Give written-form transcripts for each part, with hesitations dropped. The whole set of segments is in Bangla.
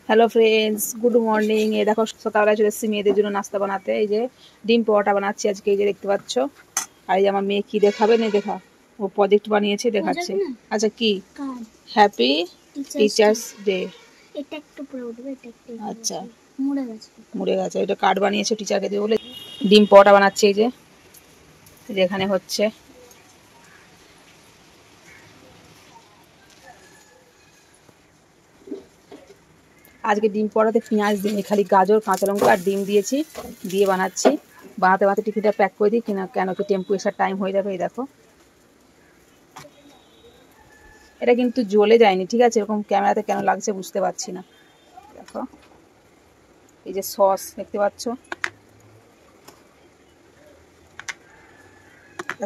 Hello friends, good morning. এই দেখো সকালবেলা চলে এসেছি মেয়েদের জন্য নাস্তা বানাতে। এই যে ডিম পরোটা বানাচ্ছি আজকে, এই যে দেখতে পাচ্ছ। আর এই যে আমার মেয়ে কি দেখাবে না দেখা, ও প্রজেক্ট বানিয়েছে দেখাচ্ছে। আচ্ছা কি? Happy teachers day. এটা একটু পরে উঠবে, এটা একটু আচ্ছা মুড়ে গেছে। এটা কার্ড বানিয়েছে টিচারকে দিয়ে বলে। ডিম পরোটা বানাচ্ছে এই যে এখানে হচ্ছে। আজকে ডিম পরোটাতে পেঁয়াজ দিই, খালি গাজর, কাঁচা লঙ্কা আর ডিম দিয়েছি, দিয়ে বানাচ্ছি। বানাতে বানাতে টিফিনটা প্যাক করে দিই কিনা, কেন কি টেম্পু এসার টাইম হয়ে যাবে। এই দেখো এটা কিন্তু জ্বলে যায়নি, ঠিক আছে? এরকম ক্যামেরাতে কেন লাগছে বুঝতে পারছি না। দেখো এই যে সস দেখতে পাচ্ছ,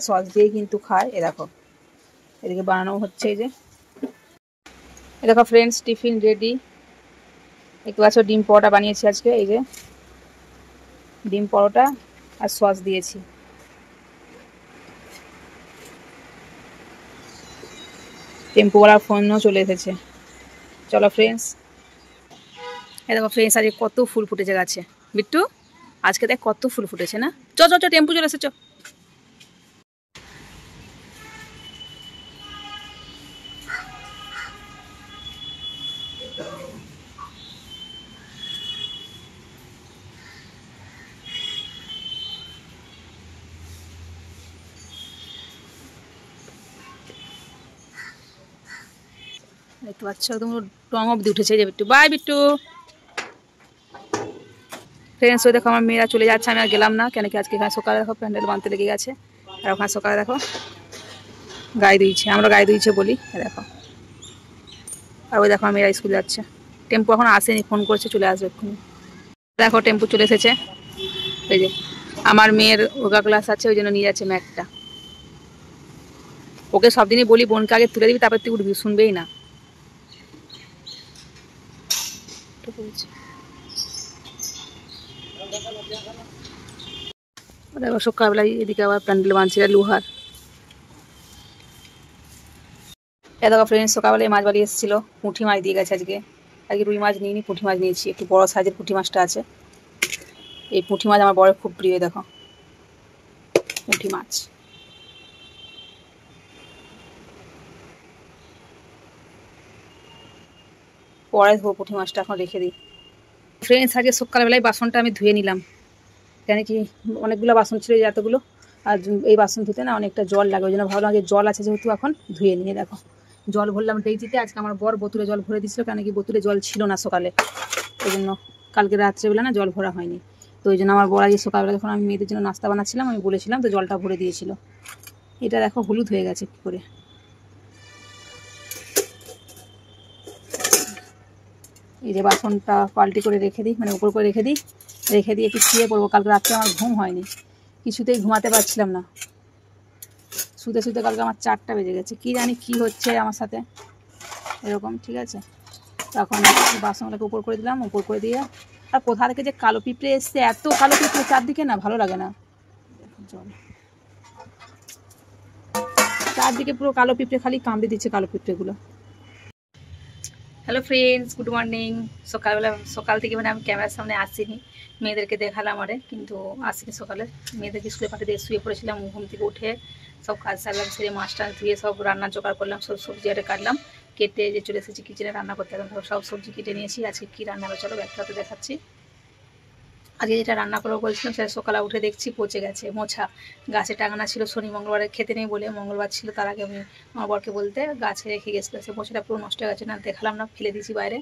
সস দিয়ে কিন্তু খায়। এ দেখো এদিকে বানানো হচ্ছে। এই যে এ দেখো ফ্রেন্ডস, টিফিন রেডি। দেখতে পাচ্ছ ডিম পরোটা বানিয়েছি আজকে। এই যে ডিম পরোটা আর সস দিয়েছি। টেম্পোওয়ালার ফোনও চলে এসেছে। চলো ফ্রেন্ডস, এই দেখো ফ্রেন্ডস, আজকে কত ফুল ফুটেছে গাছে। বিট্টু আজকে দেখ কত ফুল ফুটেছে না। চ চ চ, টেম্পু চলে এসেছে। দেখতে পাচ্ছ একদম টং অব্দি উঠেছে। যে বিট্টু, বাই বিট্টু। ফ্রেন্ডস ওই দেখো আমার মেয়েরা চলে যাচ্ছে, আমি আর গেলাম না, কেন কি আজকে এখানে সকালে দেখো প্যান্ডেল বাঁধতে লেগে গেছে। আর ওখানে সকালে দেখো গায়ে দিয়েছে, আমরা গায়ে দিয়েছে বলি। দেখো আর ওই দেখো আমার মেয়েরা স্কুল যাচ্ছে। টেম্পু এখন আসেনি, ফোন করছে চলে আসবে এক্ষুনি। দেখো টেম্পু চলে এসেছে। এই যে আমার মেয়ের যোগা ক্লাস আছে, ওই জন্য নিয়ে যাচ্ছে ম্যাটটা। ওকে সব দিনই বলি বোনকে আগে তুলে দিবি, তারপর তুই উঠবি, শুনবেই না। দেখো সকালবেলায় এদিকে আবার প্যান্ডেল বাঁধছে লোহার। এ দেখো ফ্রেন্ডস, সকালবেলায় মাছ বাড়ি এসেছিলো, পুঁটি মাছ দিয়ে গেছে আজকে। আজকে রুই মাছ নিইনি, পুঁটি মাছ নিয়েছি। একটু বড় সাইজের পুঁটি মাছটা আছে। এই পুঁটি মাছ আমার বড় খুব প্রিয়। দেখো পুঁটি মাছ। পরে ধোবো পুঁটি মাছটা, এখন রেখে দিই। ফ্রেন্ডস আজকে সকালবেলায় বাসনটা আমি ধুয়ে নিলাম, কেন কি অনেকগুলো বাসন ছিল এতগুলো। আর এই বাসন ধুতে না অনেকটা জল লাগে, ওই জন্য ভাবলাম আগে জল আছে যেহেতু এখন ধুয়ে নিয়ে। দেখো জল ভরলাম ডেইজিতে। আজকে আমার বর বোতলে জল ভরে দিচ্ছিল, কেন কি বোতলে জল ছিল না সকালে, ওই জন্য কালকে রাত্রেবেলা না জল ভরা হয়নি। তো ওই জন্য আমার বর আজকে সকালবেলা যখন আমি মেয়েদের জন্য নাস্তা বানাচ্ছিলাম, আমি বলেছিলাম তো জলটা ভরে দিয়েছিল। এটা দেখো হলুদ হয়ে গেছে কী করে। এই যে বাসনটা পাল্টি করে রেখে দিই, মানে উপর করে রেখে দিই, রেখে দিয়ে একটু শুয়ে পড়বো। কালকে রাত্রে আমার ঘুম হয়নি, কিছুতেই ঘুমাতে পারছিলাম না। শুতে শুতে কালকে আমার 4টা বেজে গেছে। কি জানি কি হচ্ছে আমার সাথে এরকম, ঠিক আছে? তখন বাসনগুলোকে উপর করে দিলাম, উপর করে দিয়ে। আর কোথা থেকে যে কালো পিঁপড়ে এসছে, এত কালো পিঁপড়ে চারদিকে, না ভালো লাগে না। জল চারদিকে পুরো কালো পিঁপড়ে, খালি কামড়ে দিচ্ছে কালো পিঁপড়েগুলো। Hello friends, good morning. সকাল থেকে মানে আমি ক্যামেরার সামনে আসিনি, মেয়েদেরকে দেখালাম আরে, কিন্তু আসিনি সকালে। মেয়েদেরকে স্কুলে পাঠিয়ে দিয়ে শুয়ে পড়েছিলাম। ঘুম থেকে উঠে সব কাজ সারলাম, সেরে মাছটা ধুয়ে সব রান্নার জোগাড় করলাম, সব সবজি আরে কাটলাম, কেটে যে চলে এসেছি কিচেনে রান্না করতে। এখন সব সবজি কেটে নিয়েছি। আজকে কী রান্না হবে চলো ব্যাগটাতে দেখাচ্ছি। আজকে যেটা রান্না করবো বলছিলাম সেটা সকালে উঠে দেখছি পচে গেছে। মোছা গাছে টাঙানো ছিল, শনি মঙ্গলবারে খেতে নেই বলে, মঙ্গলবার ছিল তার আগে আমি আমার বরকে বলতে গাছে রেখে গেছিলো, সে মোছাটা পুরো নষ্ট হয়ে গেছে, না দেখালাম না, ফেলে দিয়েছি বাইরে।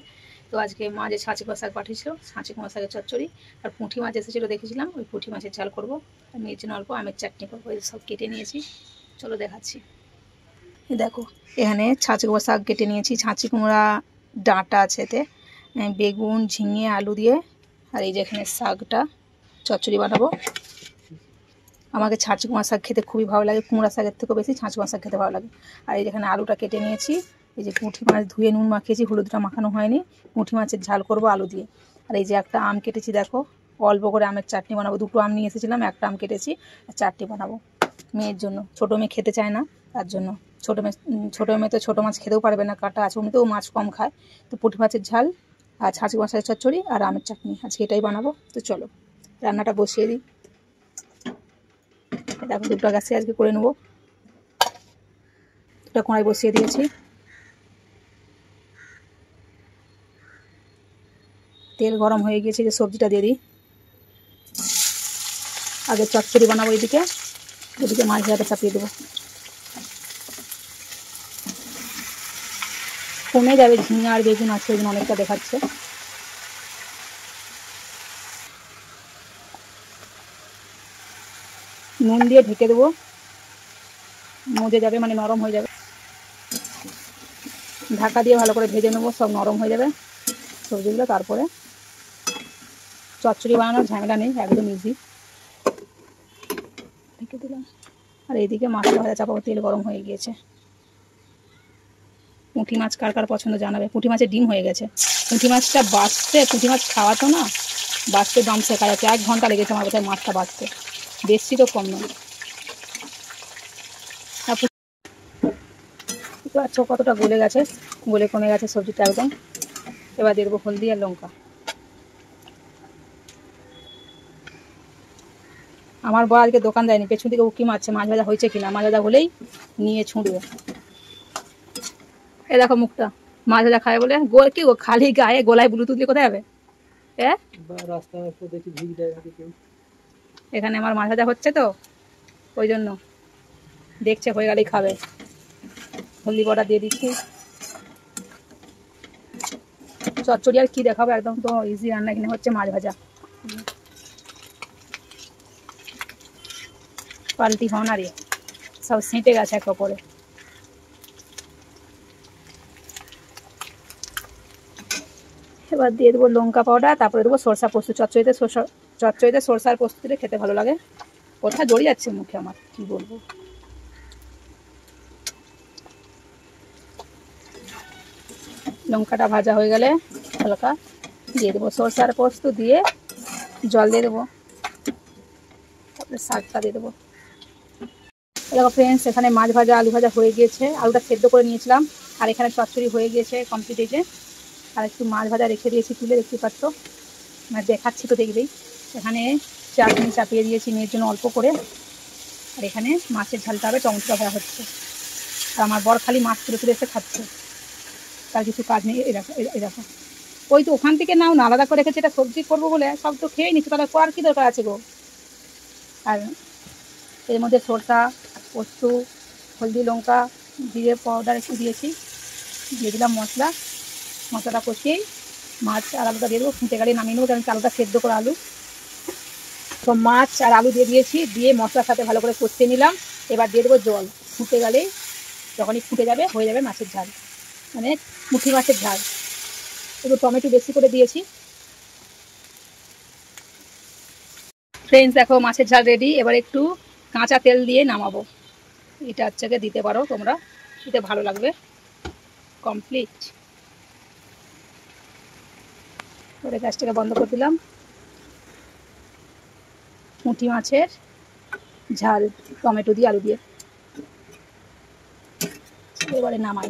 তো আজকে মা যে ছাঁচি কুমড়া শাক পাঠিয়েছিল, ছাঁচি কুমড়া শাকের চচ্চড়ি আর পুঁটি মাছ এসেছিলো দেখেছিলাম, ওই পুঁটি মাছের ঝাল করবো। আর মেয়ের জন্য অল্প আমের চাটনি করবো। এই সব কেটে নিয়েছি, চলো দেখাচ্ছি। দেখো এখানে ছাঁচি কুমড়া শাক কেটে নিয়েছি, ছাঁচি কুমড়া ডাঁটা আছে এতে, বেগুন, ঝিঙে, আলু দিয়ে। আর এই যে এখানে শাকটা চচ্চড়ি বানাবো। আমাকে ছাঁচি কুমড়া শাক খেতে খুবই ভালো লাগে, কুমড়া শাকের থেকেও বেশি ছাঁচি কুমড়া শাক খেতে ভালো লাগে। আর এই যেখানে আলুটা কেটে নিয়েছি, এই যে পুঁটি মাছ ধুয়ে নুন মাখিয়েছি, হলুদটা মাখানো হয়নি। পুঁটি মাছের ঝাল করব আলু দিয়ে। আর এই যে একটা আম কেটেছি, দেখো অল্প করে আমের চাটনি বানাবো। 2টো আম নিয়ে এসেছিলাম, একটা আম কেটেছি আর চাটনি বানাবো মেয়ের জন্য। ছোটো মেয়ে খেতে চায় না, তার জন্য। ছোটো মেয়ে তো ছোটো মাছ খেতেও পারবে না, কাঁটা আছে, উনি তো মাছ কম খায়। তো পুঁটি মাছের ঝাল আর ছাঁচি মশার চচ্চড়ি আর আমের চাটনি, আজকে এটাই বানাবো। তো চলো রান্নাটা বসিয়ে দিই। দেখো দুটো গ্যাসে আজকে করে নেবো। দুটো কড়াই বসিয়ে দিয়েছি, তেল গরম হয়ে গিয়েছে, যে সবজিটা দিয়ে দিই। আগে চচ্চড়ি বানাবো, এদিকে মাছ ভাজাটা চাপিয়ে দেবো। কমে যাবে, ঝিঙে আর বেগুন আছে, ওই অনেকটা দেখাচ্ছে। নুন দিয়ে ঢেকে দেবো, মজে যাবে, মানে নরম হয়ে যাবে। ঢাকা দিয়ে ভালো করে ভেজে নেবো, সব নরম হয়ে যাবে সবজিগুলো। তারপরে চচ্চড়ি বানানোর ঝামেলা নেই, একদম ইজি। ঢেকে দিলাম। আর এইদিকে মাছটা ভাজা চাপাবো, তেল গরম হয়ে গিয়েছে। পুঁটি মাছ কার কার পছন্দ জানাবে। পুঁটি মাছের ডিম হয়ে গেছে। পুঁটি মাছটা বাঁচতে, পুঁটি মাছ খাওয়া তো না, বাঁচতে দাম শেখা যাচ্ছে। 1 ঘন্টা লেগেছে আমার বোধহয় মাছটা বাঁচতে, বেশি তো কম নয়। আচ্ছা কতটা গলে গেছে, গলে কমে গেছে সবজিটা একদম। এবার দিয়ে দেবো হলদি আর লঙ্কা। আমার বর আজকে দোকান দেয়নি, পেছন থেকে উকি মারছে মাছ ভাজা হয়েছে কিনা। মাছ ভাজা হলেই নিয়ে ছুঁড়বে। এ দেখো মুখটা, মাছ ভাজা খায় বলে কি ও খালি গায়ে গলায় ব্লুটুথ দিয়ে কোথায় যাবে? এখানে আমার মাছ ভাজা হচ্ছে তো, ওই জন্য দেখছে, হয়ে গেলেই খাবে। হলদি বড়া দিয়ে দিচ্ছি। চচ্চড়ি আর কি দেখাবো, একদম তো ইজি রান্না। এখানে হচ্ছে মাছ ভাজা। পাল্টি হন আর সব সেঁটে গেছে এক ওপরে। এবার দিয়ে দেবো লঙ্কা পাউডার, তারপরে দেবো সরষা পোস্ত। চচ্চড়িতে সরষার পোস্ত দিলে খেতে ভালো লাগে। কথা জড়িয়ে যাচ্ছে মুখে আমার, কি বলবো। লঙ্কাটা ভাজা হয়ে গেলে হালকা দিয়ে দেবো সরষার পোস্ত, দিয়ে জল দিয়ে দেবো। তারপরে শাকটা দিয়ে দেবো। দেখো ফ্রেন্ডস, এখানে মাছ ভাজা আলু ভাজা হয়ে গিয়েছে। আলুটা সেদ্ধ করে নিয়েছিলাম। আর এখানে চচ্চড়ি হয়ে গিয়েছে কমপ্লিট। এই যে আর একটু মাছ ভাজা রেখে দিয়েছি তুলে, দেখতে পাচ্ছ, মানে দেখাচ্ছি তো দেখলেই। এখানে চাটনি চাপিয়ে দিয়েছি মেয়ের জন্য অল্প করে। আর এখানে মাছের ঝালটা হবে, টমেটো ভাজা হচ্ছে। আর আমার বর খালি মাছ তুলে তুলে এসে খাচ্ছে, তার কিছু কাজ নেই। এরকম ওই তো ওখান থেকে নাও না, আলাদা করে রেখেছি। এটা সবজি করবো বলে সব তো খেয়ে নিচ্ছি, তাহলে করার কী দরকার আছে গো। আর এর মধ্যে সরষা পোস্ত, হলদি লঙ্কা জিরে পাউডার একটু দিয়েছি, দিয়ে দিলাম মশলাটা কষিয়েই মাছ আর আলুটা দিয়ে দেবো। ফুটে গেলে নামিয়ে নেবো, কারণ আলুটা সেদ্ধ করে আলু। তো মাছ আর আলু দিয়ে দিয়েছি, দিয়ে মশলার সাথে ভালো করে কষিয়ে নিলাম। এবার দিয়ে দেবো জল। ফুটে গেলেই, যখনই ফুটে যাবে, হয়ে যাবে মাছের ঝাল, মানে পুঁটি মাছের ঝাল। একটু টমেটো বেশি করে দিয়েছি। ফ্রেন্ডস দেখো মাছের ঝাল রেডি। এবার একটু কাঁচা তেল দিয়ে নামাবো। এটা হচ্ছে দিতে পারো তোমরা, দিতে ভালো লাগবে। কমপ্লিট। করে গ্যাসটাকে বন্ধ করে দিলাম। পুঁটি মাছের ঝাল টমেটো দিয়ে আলু দিয়ে এবারে নামাই।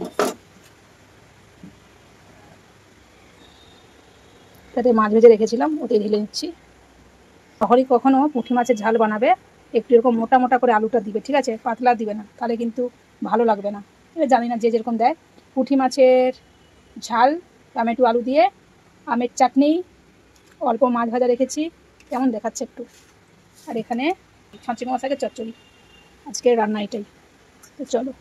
তাতে মাছ ভেজে রেখেছিলাম, ওতে ঢেলে নিচ্ছি। তখনই কখনো পুঁটি মাছের ঝাল বানাবে, একটু এরকম মোটা মোটা করে আলুটা দিবে, ঠিক আছে? পাতলা দিবে না, তাহলে কিন্তু ভালো লাগবে না। এবার জানি না যে যেরকম দেয়। পুঁটি মাছের ঝাল টমেটো আলু দিয়ে, আমের চাটনি, অল্প মাছ ভাজা রেখেছি, কেমন দেখাচ্ছে একটু। আর এখানে ছাঁচি মশাকে চচ্চড়ি। আজকের রান্না এটাই। তো চলো।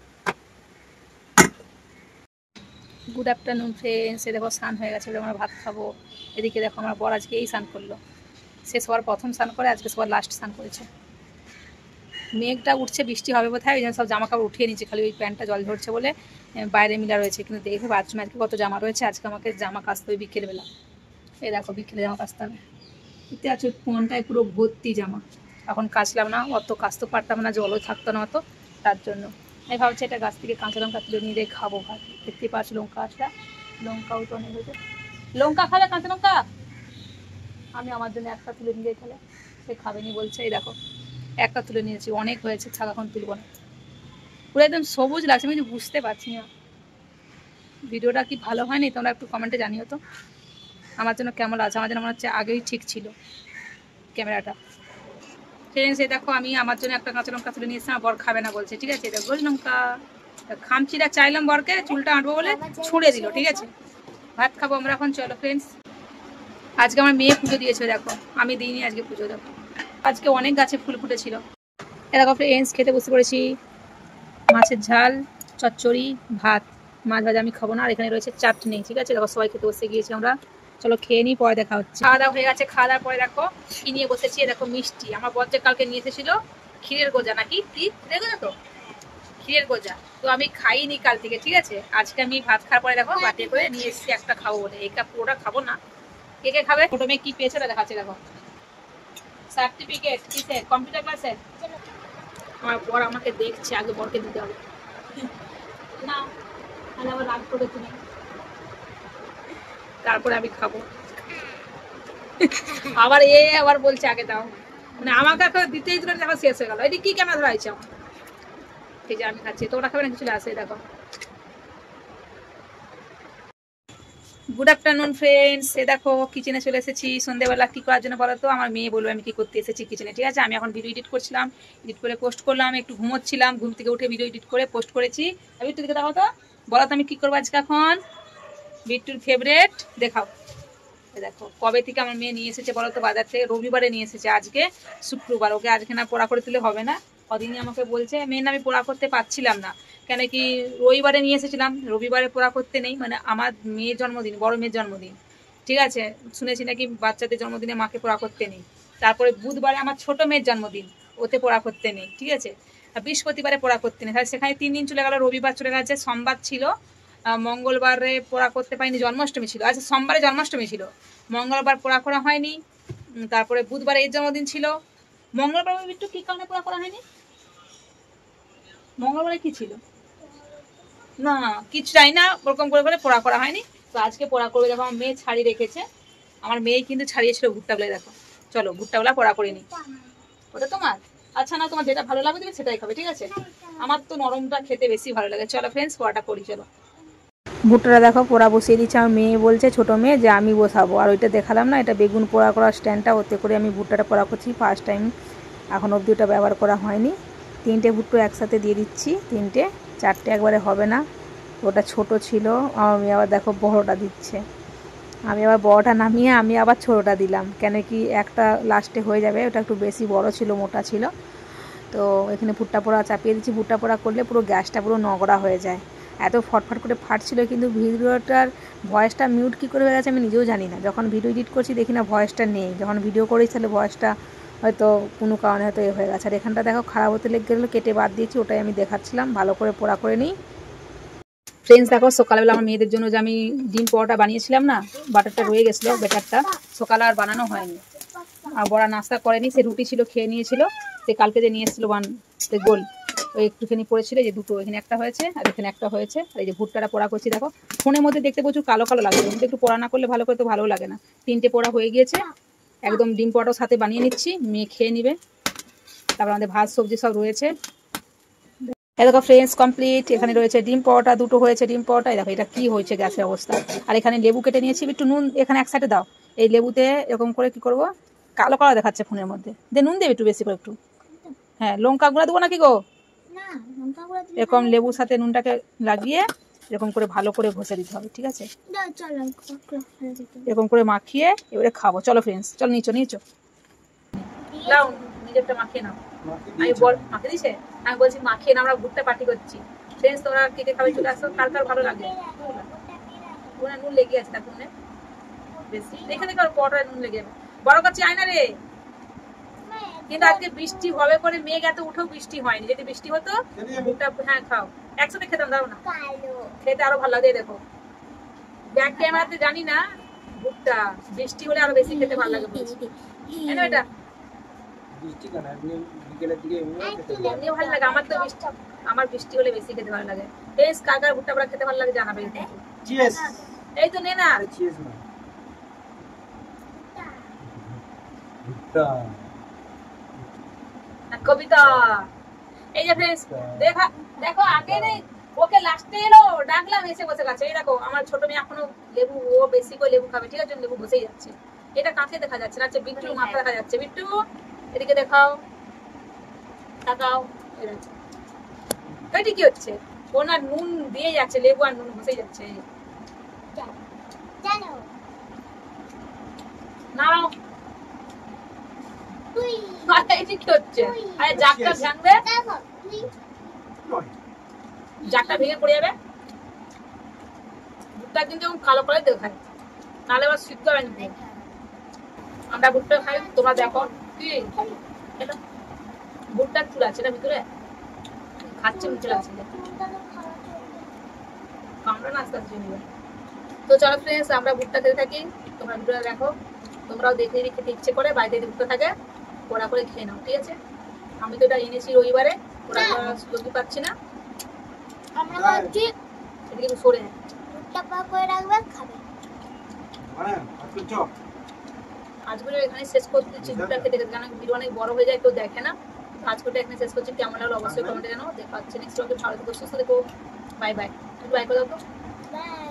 Good afternoon friends. দেখো স্নান হয়ে গেছে, আমরা ভাত খাবো। এদিকে দেখো আমার বর আজকে এই স্নান করলো। সে সবার প্রথম স্নান করে, আজকে সবার লাস্ট স্নান করেছে। মেঘটা উঠছে, বৃষ্টি হবে বোধহয়, ওই জন্য সব জামা কাপড় উঠিয়ে নিচ্ছে। খালি ওই প্যান্টটা জল ধরছে বলে বাইরে মিলা রয়েছে। কিন্তু দেখে বাথরুমে আজকে কত জামা রয়েছে। আজকে আমাকে জামা কাচতে হবে বিকেলবেলা। এই দেখো বিকেলে জামা কাচতে হবে। এতে আছে কোনটায় পুরো ভর্তি জামা। এখন কাচলাম না, অত কাচতে পারতাম না, জলও থাকতো না অত, তার জন্য আমি ভাবছি এটা গাছ থেকে কাঁচা লঙ্কা তুলে নিয়ে দিয়ে খাবো ভাত। দেখতে পাচ্ছি লঙ্কা আসলা, লঙ্কাও তো অনেক হয়েছে। লঙ্কা খাবে কাঁচা লঙ্কা? আমি আমার জন্য একটা তুলে নিয়ে যাই, তাহলে সে খাবে নি বলছে। এই দেখো একটা তুলে নিয়েছি, অনেক হয়েছে, থাক এখন তুলব না। পুরো একদম সবুজ লাগছে, আমি বুঝতে পারছি না ভিডিওটা কি ভালো হয়নি, তোমরা একটু কমেন্টে জানিও তো। আমার জন্য কেমন আছে, আমার জন্য মনে হচ্ছে আগেই ঠিক ছিল ক্যামেরাটা। ফ্রেন্ডস এই দেখো আমি আমার জন্য একটা কাঁচা লঙ্কা তুলে নিয়ে এসেছি, আমার বর খাবে না বলছে, ঠিক আছে, এটা গোল লঙ্কা। খামচিটা চাইলাম বরকে, চুলটা আঁটবো বলে ছুঁড়ে দিল, ঠিক আছে। ভাত খাবো আমরা এখন, চলো ফ্রেন্ডস। আজকে আমার মেয়ে পুজো দিয়েছে দেখো, আমি দিইনি আজকে পুজো। দেখো আজকে অনেক গাছে ফুল ফুটেছিল। এরকম ফ্রেন্ডস খেতে বসে পড়েছি, মাছের ঝাল, চচ্চড়ি, ভাত, মাছ ভাজা আমি খাবো না, আর এখানে রয়েছে চাটনি, ঠিক আছে। দেখো সবাই খেতে বসে গিয়েছি আমরা, চলো খেয়ে নিই, পরে দেখা হচ্ছে। খাওয়া দাওয়া হয়ে গেছে, খাওয়া দাওয়ার পরে দেখো কি নিয়ে বসেছি, দেখো মিষ্টি। আমার বর যে কালকে নিয়ে এসেছিল ক্ষীরের গোজা, নাকি কি ক্ষীরের গোজা, তো ক্ষীরের গোজা তো আমি খাইনি কাল থেকে, ঠিক আছে। আজকে আমি ভাত খাওয়ার পরে দেখো বাটি করে নিয়ে এসেছি একটা খাবো বলে, এইটা পুরোটা খাবো না। কে কে খাবে? ছোট মেয়ে কি পেয়েছে দেখাচ্ছে, দেখো সার্টিফিকেট কিসে, কম্পিউটার ক্লাসে। আমার বর আমাকে দেখছে, আগে বরকে দিতে হবে না, তাহলে আবার রাগ করবে তুমি, তারপরে আমি খাবো। আবার আবার বলছে আগে দাও, মানে আমাকে একটা দিতেই দিল, দেখো শেষ হয়ে গেল। এটি কি ক্যামেরা ধরা হয়েছে আমার, এই যে আমি খাচ্ছি, তোমরা খাবে না কিছু আসে। দেখো গুড আফটারনুন ফ্রেন্ডস, এ দেখো কিচেনে চলে এসেছি। সন্ধ্যেবেলা কি করার জন্য বলো তো, আমার মেয়ে বলবো আমি কি করতে এসেছি কিচেনে, ঠিক আছে। আমি এখন ভিডিও এডিট করছিলাম, এডিট করে পোস্ট করলাম, একটু ঘুমোচ্ছিলাম, ঘুম থেকে উঠে ভিডিও এডিট করে পোস্ট করেছি। আমি একটু দিকে দেখো তো, বলো তো আমি কি করবো আজকে এখন। বিট্টুর ফেভারেট দেখাও, দেখো কবে থেকে আমার মেয়ে নিয়ে এসেছে বলো তো বাজার থেকে, রবিবারে নিয়ে এসেছে, আজকে শুক্রবার, ওকে আজকে না পোড়া করে দিলে হবে না। কদিনই আমাকে বলছে মেয়ে না আমি পোড়া করতে পারছিলাম না, কেন কি রবিবারে নিয়ে এসেছিলাম, রবিবারে পোড়া করতে নেই, মানে আমার মেয়ের জন্মদিন, বড় মেয়ের জন্মদিন, ঠিক আছে। শুনেছি নাকি বাচ্চাদের জন্মদিনে মাকে পোড়া করতে নেই। তারপরে বুধবারে আমার ছোট মেয়ের জন্মদিন, ওতে পোড়া করতে নেই, ঠিক আছে। আর বৃহস্পতিবারে পোড়া করতে নেই, তাহলে সেখানে 3 দিন চলে গেল। রবিবার চলে গেছে, সোমবার ছিল, মঙ্গলবারে পোড়া করতে পারিনি, জন্মাষ্টমী ছিল, আচ্ছা সোমবারে জন্মাষ্টমী ছিল, মঙ্গলবার পোড়া করা হয়নি। তারপরে বুধবারে এর জন্মদিন ছিল, মঙ্গলবার একটু কি কারণে পোড়া করা হয়নি, মঙ্গলবারে কি ছিল না কিছু চাই না, ওরকম করে করে পোড়া করা হয়নি। তো আজকে পোড়া করবে, দেখো আমার মেয়ে ছাড়ি রেখেছে, আমার মেয়ে কিন্তু ছাড়িয়েছিল ভুট্টাগুলো, দেখো চলো ভুট্টাগুলা পোড়া করে নিই। ওটা তোমার, আচ্ছা না তোমার যেটা ভালো লাগবে তুমি সেটাই খাবে, ঠিক আছে। আমার তো নরমটা খেতে বেশি ভালো লাগে। চলো ফ্রেন্ডস পোড়াটা করি, চলো। ভুট্টাটা দেখো পোড়া বসিয়ে দিচ্ছে, আমার মেয়ে বলছে ছোটো মেয়ে যে আমি বসাবো, আর ওইটা দেখালাম না, এটা বেগুন পোড়া করার স্ট্যান্ডটা, ওতে করে আমি ভুট্টাটা পোড়া করছি ফার্স্ট টাইম, এখন অবধি ওটা ব্যবহার করা হয়নি। 3টে ভুট্টো একসাথে দিয়ে দিচ্ছি, 3টে, 4টে একবারে হবে না, ওটা ছোট ছিল, আমার মেয়ে আবার দেখো বড়োটা দিচ্ছে, আমি আবার বড়োটা নামিয়ে আমি আবার ছোটোটা দিলাম, কেন কি একটা লাস্টে হয়ে যাবে, ওটা একটু বেশি বড় ছিল, মোটা ছিল। তো এখানে ভুট্টা পোড়া চাপিয়ে দিচ্ছি, ভুট্টা পোড়া করলে পুরো গ্যাসটা পুরো নোংরা হয়ে যায়, এত ফটফট করে ফাটছিল, কিন্তু ভিডিওটার ভয়েসটা মিউট কী করে হয়ে গেছে আমি নিজেও জানি না। যখন ভিডিও এডিট করছি দেখি না ভয়েসটা নেই, যখন ভিডিও করেছি তাহলে ভয়েসটা হয়তো কোনো কারণে হয়তো এ হয়ে গেছে। আর এখানটা দেখো খারাপ হতে লেগে গেলো, কেটে বাদ দিয়েছি, ওটাই আমি দেখাচ্ছিলাম, ভালো করে পোড়া করে নিই। ফ্রেন্ডস দেখো সকালবেলা আমার মেয়েদের জন্য যে আমি ডিম পোড়াটা বানিয়েছিলাম না, বাটারটা রয়ে গেছিলো, ব্যাটারটা সকালে আর বানানো হয়নি, আর বড়া নাস্তা করেনি, সে রুটি ছিল খেয়ে নিয়েছিল, সে কালকে যে নিয়ে এসেছিলো গোল, ওই একটুখানি পড়েছিল, যে দুটো, এখানে একটা হয়েছে আর এখানে একটা হয়েছে। আর এই যে ভুট্টাটা পোড়া করছি, দেখো ফোনের মধ্যে দেখতে প্রচুর কালো কালো লাগছে, কিন্তু একটু পোড়া না করলে ভালো করে তো ভালো লাগে না। 3টে পোড়া হয়ে গিয়েছে, একদম ডিম পোড়াটাও সাথে বানিয়ে নিচ্ছি, মেয়ে খেয়ে নিবে। তারপর আমাদের ভাত সবজি সব রয়েছে, দেখো ফ্রেন্ডস কমপ্লিট। এখানে রয়েছে ডিম পোড়াটা, দুটো হয়েছে ডিম পোড়াটা, দেখো এটা কি হয়েছে গ্যাসের অবস্থা। আর এখানে লেবু কেটে নিয়েছি, একটু নুন এখানে এক সাইডে দাও, এই লেবুতে এরকম করে কি করবো, কালো কালো দেখাচ্ছে ফোনের মধ্যে, দিয়ে নুন দেবে একটু বেশি করে একটু, হ্যাঁ লঙ্কা গুঁড়া দেবো নাকি গো, এরকম লেবুর সাথে নুনটাকে লাগিয়ে এরকম করে ভালো করে ঘষে দিতে হবে, ঠিক আছে। এরকম করে মাখিয়ে এবারে খাবো, চলো ফ্রেন্ডস, চলো নিচো নিচো নাও, নিজেরটা মাখিয়ে নাও। আমি বল মাখিয়ে দিছে, আমি বলছি মাখিয়ে না, আমরা ভুট্টা পার্টি করছি। ফ্রেন্ডস তোমরা কে কে খাবে চলে আসো, কার কার ভালো লাগে। নুন লেগে আছে তার নুনে বেশি, দেখে দেখো পরোটায় নুন লেগে যাবে, বড় করছি আয় না রে। কিন্তু আজকে বৃষ্টি হবে করে মেঘ এত উঠেও বৃষ্টি হয়নি, যদি বৃষ্টি হতো ভুট্টা, হ্যাঁ খাও একসাথে খেতাম, দাও না খেতে আরো ভালো লাগে। দেখো ব্যাক ক্যামেরাতে জানি না, ভুট্টা বৃষ্টি হলে আরো বেশি খেতে ভালো লাগে, এটা এমনিও ভালো লাগে আমার, তো বৃষ্টি, আমার বৃষ্টি হলে বেশি খেতে ভালো লাগে। বেশ কাকার ভুট্টা পোড়া খেতে ভালো লাগে জানাবে, এই তো নে না কবিতা। এই যে ফ্রেন্ডস দেখো আগে নেই ওকে লাস্টে এলো ডাকলাম এসে বসে গেছে। এই দেখো আমার ছোট মেয়ে এখনো লেবু, ও বেশি করে লেবু খাবে, ঠিক আছে, লেবু বসেই যাচ্ছে। এটা কাকে দেখা যাচ্ছে না? আচ্ছা বিট্টু মাথা দেখা যাচ্ছে। বিট্টু এদিকে দেখাও, তাকাও। এটা কি হচ্ছে? ও না নুন দিয়ে যাচ্ছে, লেবু আর নুন বসেই যাচ্ছে। জানো নাও তুই এটা কি হচ্ছে? আরে জাগটা ভাঙবে, দেখো তুই জাগটা ভেঙে পড়ে যাবে। ভুট্টা কিন্তু কালো করে দেখায়, নাহলে আবার সিদ্ধ হয় না। আমরা ভুট্টা খাই, তোমরা দেখো। কি এটা ভুট্টার চুল আছে না ভিতরে, খাচ্ছে মুখে লাগছে, কামড়া না আস্তে আস্তে নিবে। তো চলো ফ্রেন্ডস, আমরা ভুট্টা খেতে থাকি, তোমরা ভিডিওটা দেখো। তোমরাও দেখে যদি খেতে ইচ্ছে করে বাড়িতে যদি ভুট্টা থাকে ওরা করে খেয়ে নাও, ঠিক আছে। আমি তো এটা এনেছি রবিবারে, ওরা সুযোগই পাচ্ছি না। আমরা ভাবছি এদিকে একটু সরে যায়। ভুট্টা পাক করে রাখবে খাবে। আজকে এখানে শেষ করতে দিচ্ছি ভুট্টা খেতে খেতে, কারণ ভিডিও অনেক বড় হয়ে যায়, কেউ দেখে না। তো আজকে এখানে শেষ করছি, কেমন লাগলো অবশ্যই কমেন্টে জানাও। দেখা হচ্ছে নেক্সট ব্লগে, ভালো থেকো, সুস্থ থেকো, বাই বাই। বাই করে দাও তো। বাই।